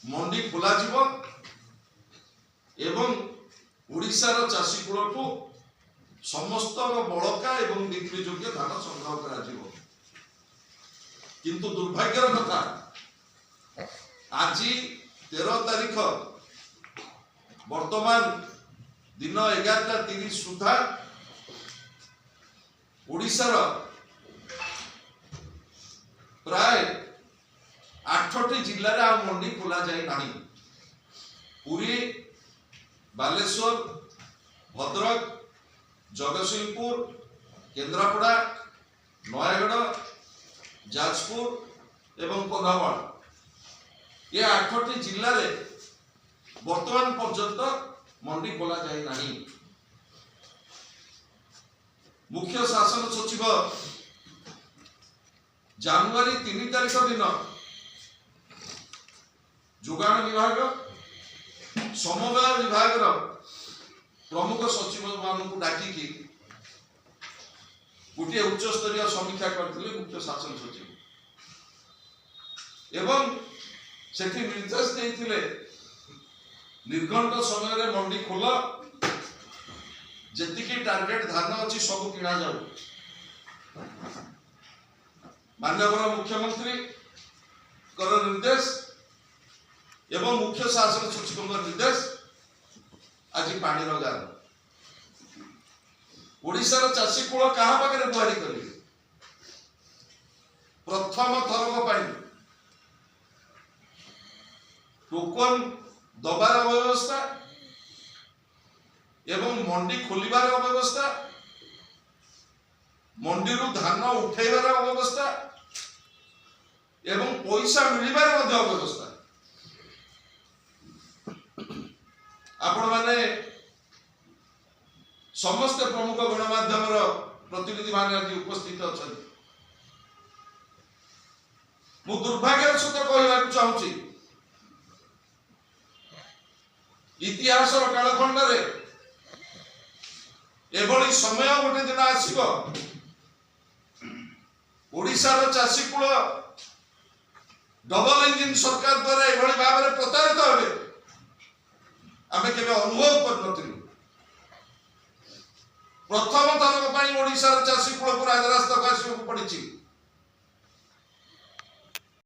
मंडी खोल ओडिशार चाषी कूल को समस्त बड़का एवं बिक्री योग्य धान संग्रह कर किंतु दुर्भाग्यर कथा आज 13 तारीख वर्तमान दिन 11:30 सुधा ओडिशार प्राय 8टी जिले में मंडी खोल जाए पुरी बालेश्वर भद्रक जगतसिंहपुर केन्द्रापड़ा नयगढ़ जाजपुर एवं कंधामाल ये 8टी जिले में वर्तमान पर्यंत मंडी खोल जाए मुख्य शासन सचिव जनवरी 3 तारीख दिन जोगाण विभाग समवाय विभाग प्रमुख सचिव मानक डाकिकी गोटे उच्च स्तरीय समीक्षा करते मुख्य शासन सचिव एवं सेठी निर्देश देते निर्घंट समय मंडी खोल जी टार्गेट धान अच्छी सब किणा जाऊ माननीय मुख्यमंत्री निर्देश एवं मुख्य शासन सचिव निर्देश आज पानी गार ओडिशार चाषी कूल क्या पाखे गुहारी करेंगे प्रथम थरक टोकन दबार अव्यवस्था एवं मंडी खोलिबार अव्यवस्था मंडी धान उठेबार अव्यवस्था एवं पैसा मिलिबार अव्यवस्था आपण माने समस्त प्रमुख गणमाध्यम प्रतिनिधि मान उपस्थित अच्छा मु दुर्भाग्य सहित कहवा चाहूँगी इतिहास कालखंड एभली समय गोटे दिन आसो ओडिशार चाषी कूल डबल इंजिन सरकार द्वारा एभली भाव में प्रतारित हे आमे केबे अनुभव करनथिलु प्रथम थरक ओडिशार चाषी कूल को राजरास्ता आसवाक पड़ी।